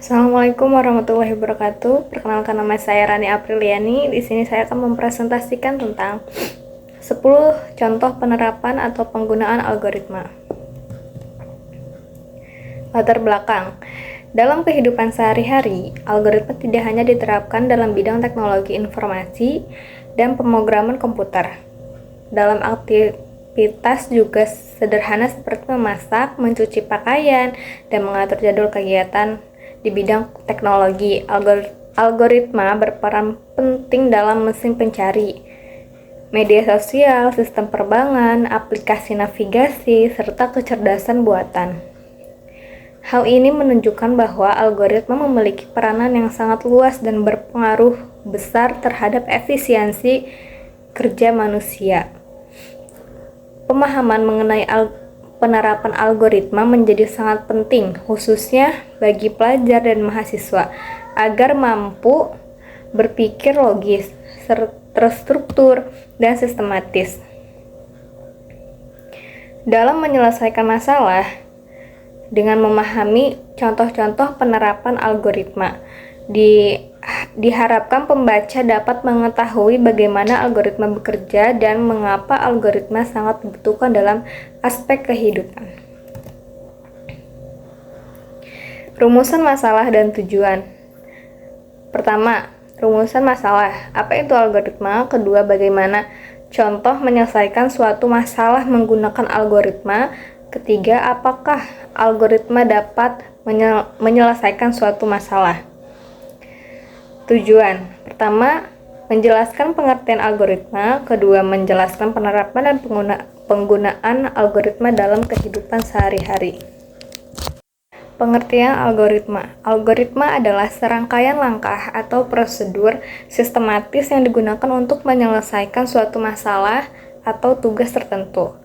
Assalamualaikum warahmatullahi wabarakatuh. Perkenalkan, nama saya Rani Apriliani. Di sini saya akan mempresentasikan tentang 10 contoh penerapan atau penggunaan algoritma. Latar belakang. Dalam kehidupan sehari-hari, algoritma tidak hanya diterapkan dalam bidang teknologi informasi dan pemrograman komputer. Dalam aktivitas juga sederhana seperti memasak, mencuci pakaian, dan mengatur jadwal kegiatan di bidang teknologi. Algoritma berperan penting dalam mesin pencari, media sosial, sistem penerbangan, aplikasi navigasi, serta kecerdasan buatan. Hal ini menunjukkan bahwa algoritma memiliki peranan yang sangat luas dan berpengaruh besar terhadap efisiensi kerja manusia. Pemahaman mengenai penerapan algoritma menjadi sangat penting, khususnya bagi pelajar dan mahasiswa, agar mampu berpikir logis, terstruktur, dan sistematis dalam menyelesaikan masalah. Dengan memahami contoh-contoh penerapan algoritma, diharapkan pembaca dapat mengetahui bagaimana algoritma bekerja dan mengapa algoritma sangat dibutuhkan dalam aspek kehidupan. Rumusan masalah dan tujuan. Pertama, rumusan masalah. Apa itu algoritma? Kedua, bagaimana contoh menyelesaikan suatu masalah menggunakan algoritma. Ketiga, apakah algoritma dapat menyelesaikan suatu masalah? Tujuan. Pertama, menjelaskan pengertian algoritma. Kedua, menjelaskan penerapan dan penggunaan algoritma dalam kehidupan sehari-hari. Pengertian algoritma. Algoritma adalah serangkaian langkah atau prosedur sistematis yang digunakan untuk menyelesaikan suatu masalah atau tugas tertentu.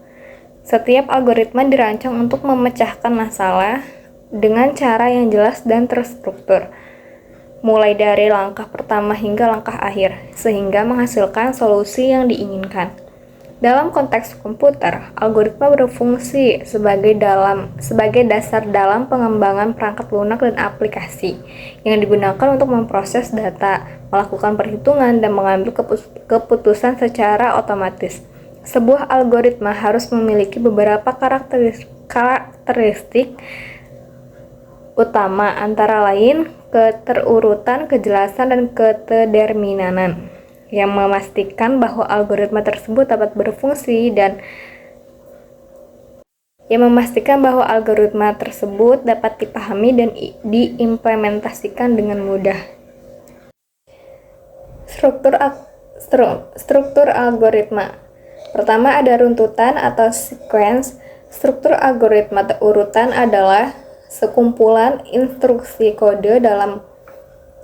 Setiap algoritma dirancang untuk memecahkan masalah dengan cara yang jelas dan terstruktur, mulai dari langkah pertama hingga langkah akhir, sehingga menghasilkan solusi yang diinginkan. Dalam konteks komputer, algoritma berfungsi sebagai dasar dalam pengembangan perangkat lunak dan aplikasi yang digunakan untuk memproses data, melakukan perhitungan, dan mengambil keputusan secara otomatis. Sebuah algoritma harus memiliki beberapa karakteristik utama, antara lain keterurutan, kejelasan, dan keterdeterminanan, yang memastikan bahwa algoritma tersebut dapat berfungsi dan dapat dipahami dan diimplementasikan dengan mudah. Struktur algoritma. Pertama, ada runtutan atau sequence. Struktur algoritma urutan adalah sekumpulan instruksi kode dalam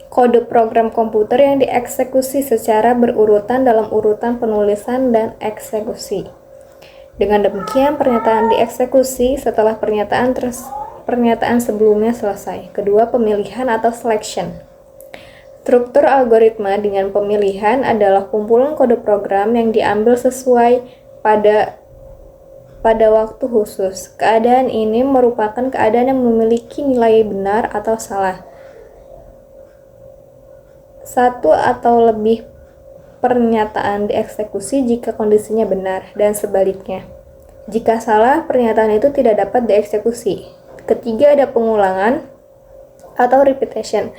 kode program komputer yang dieksekusi secara berurutan dalam urutan penulisan dan eksekusi. Dengan demikian, pernyataan dieksekusi setelah pernyataan sebelumnya selesai. Kedua, pemilihan atau selection. Struktur algoritma dengan pemilihan adalah kumpulan kode program yang diambil sesuai pada waktu khusus. Keadaan ini merupakan keadaan yang memiliki nilai benar atau salah. Satu atau lebih pernyataan dieksekusi jika kondisinya benar, dan sebaliknya. Jika salah, pernyataan itu tidak dapat dieksekusi. Ketiga, ada pengulangan atau repetition.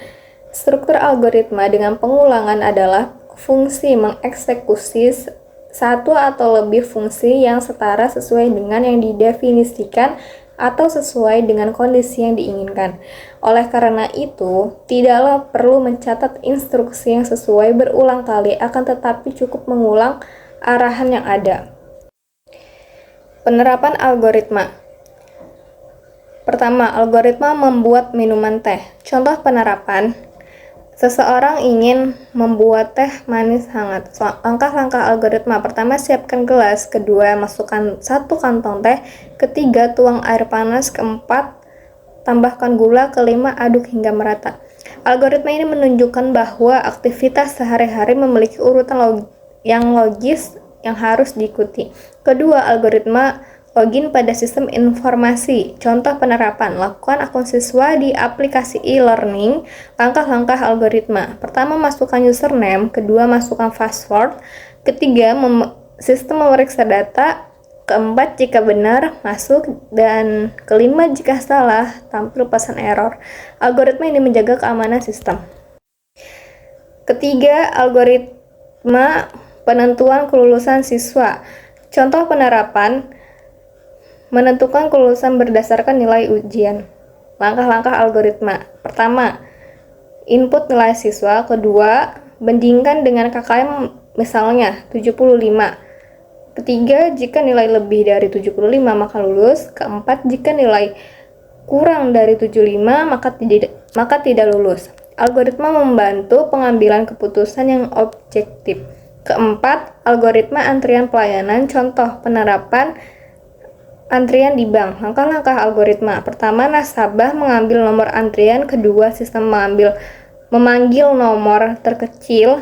Struktur algoritma dengan pengulangan adalah fungsi mengeksekusi satu atau lebih fungsi yang setara sesuai dengan yang didefinisikan atau sesuai dengan kondisi yang diinginkan. Oleh karena itu, tidaklah perlu mencatat instruksi yang sesuai berulang kali, akan tetapi cukup mengulang arahan yang ada. Penerapan algoritma. Pertama, algoritma membuat minuman teh. Contoh penerapan. Seseorang ingin membuat teh manis hangat. Langkah-langkah algoritma. Pertama, siapkan gelas. Kedua, masukkan 1 kantong teh. Ketiga, tuang air panas. Keempat, tambahkan gula. Kelima, aduk hingga merata. Algoritma ini menunjukkan bahwa aktivitas sehari-hari memiliki urutan yang logis yang harus diikuti. Kedua, algoritma Login pada sistem informasi. Contoh penerapan, lakukan akun siswa di aplikasi e-learning. Langkah-langkah algoritma. Pertama, masukkan username. Kedua, masukkan password. Ketiga, sistem memeriksa data. Keempat, jika benar, masuk. Dan kelima, jika salah, tampil pesan error. Algoritma ini menjaga keamanan sistem. Ketiga, algoritma penentuan kelulusan siswa. Contoh penerapan, menentukan kelulusan berdasarkan nilai ujian. Langkah-langkah algoritma. Pertama, input nilai siswa. Kedua, bandingkan dengan KKM misalnya 75. Ketiga, jika nilai lebih dari 75 maka lulus. Keempat, jika nilai kurang dari 75 maka tidak lulus. Algoritma membantu pengambilan keputusan yang objektif. Keempat, algoritma antrian pelayanan. Contoh penerapan antrian di bank. Langkah-langkah algoritma. Pertama, nasabah mengambil nomor antrian. Kedua, sistem memanggil nomor terkecil.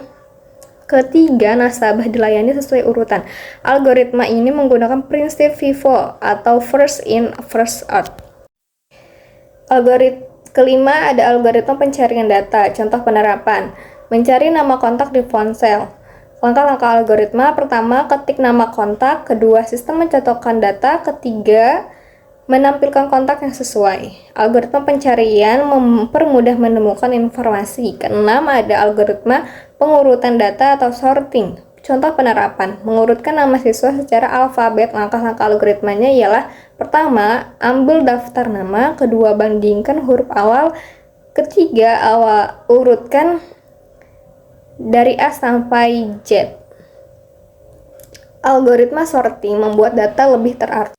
Ketiga, nasabah dilayani sesuai urutan. Algoritma ini menggunakan prinsip FIFO atau first in, first out. Kelima, ada algoritma pencarian data. Contoh penerapan, mencari nama kontak di ponsel. Langkah-langkah algoritma. Pertama, ketik nama kontak. Kedua, sistem mencocokkan data. Ketiga, menampilkan kontak yang sesuai. Algoritma pencarian mempermudah menemukan informasi. Keenam, ada algoritma pengurutan data atau sorting. Contoh penerapan, mengurutkan nama siswa secara alfabet. Langkah-langkah algoritmanya ialah: pertama, ambil daftar nama. Kedua, bandingkan huruf awal. Ketiga, urutkan dari A sampai Z. Algoritma sorting membuat data lebih terarti.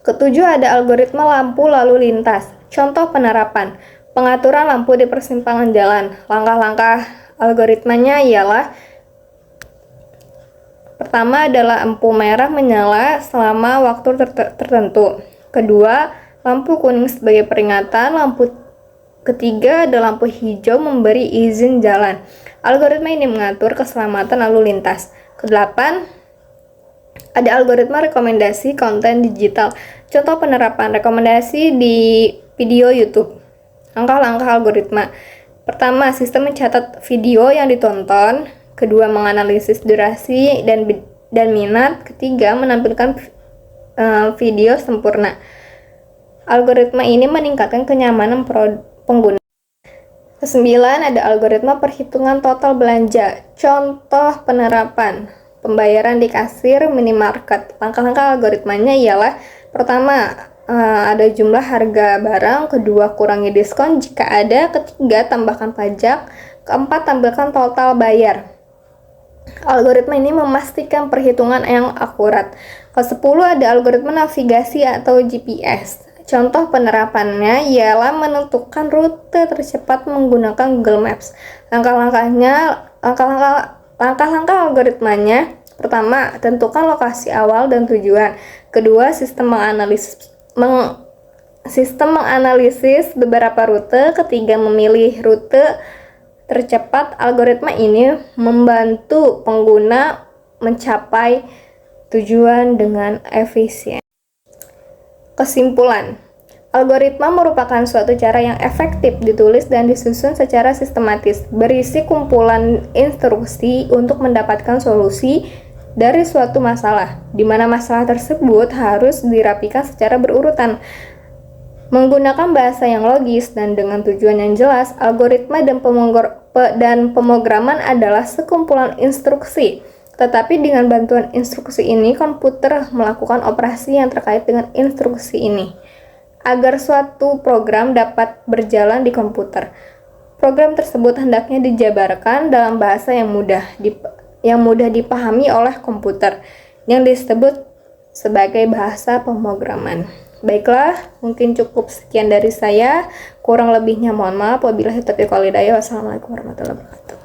Ketujuh, ada algoritma lampu lalu lintas. Contoh penerapan, pengaturan lampu di persimpangan jalan. Langkah-langkah algoritmanya ialah: pertama adalah lampu merah menyala selama waktu tertentu. Kedua, lampu kuning sebagai peringatan. Ketiga ada lampu hijau memberi izin jalan. Algoritma ini mengatur keselamatan lalu lintas. Kedelapan, ada algoritma rekomendasi konten digital. Contoh penerapan, rekomendasi di video YouTube. Langkah-langkah algoritma. Pertama, sistem mencatat video yang ditonton. Kedua, menganalisis durasi dan minat. Ketiga, menampilkan video sempurna. Algoritma ini meningkatkan kenyamanan pengguna. Kesembilan, ada algoritma perhitungan total belanja. Contoh penerapan, pembayaran di kasir minimarket. Langkah-langkah algoritmanya ialah: pertama, ada jumlah harga barang. Kedua, kurangi diskon jika ada. Ketiga, tambahkan pajak. Keempat, tampilkan total bayar. Algoritma ini memastikan perhitungan yang akurat. Ke-10, ada algoritma navigasi atau GPS. Contoh penerapannya ialah menentukan rute tercepat menggunakan Google Maps. Langkah-langkah algoritmanya. Pertama, tentukan lokasi awal dan tujuan. Kedua, sistem menganalisis beberapa rute. Ketiga, memilih rute tercepat. Algoritma ini membantu pengguna mencapai tujuan dengan efisien. Kesimpulan, algoritma merupakan suatu cara yang efektif ditulis dan disusun secara sistematis, berisi kumpulan instruksi untuk mendapatkan solusi dari suatu masalah, di mana masalah tersebut harus dirapikan secara berurutan. Menggunakan bahasa yang logis dan dengan tujuan yang jelas, algoritma dan pemrograman adalah sekumpulan instruksi. Tetapi dengan bantuan instruksi ini, komputer melakukan operasi yang terkait dengan instruksi ini. Agar suatu program dapat berjalan di komputer, program tersebut hendaknya dijabarkan dalam bahasa yang mudah dipahami oleh komputer, yang disebut sebagai bahasa pemrograman. Baiklah, mungkin cukup sekian dari saya. Kurang lebihnya mohon maaf. Wabillahi taufiq wal hidayah. Wassalamualaikum warahmatullahi wabarakatuh.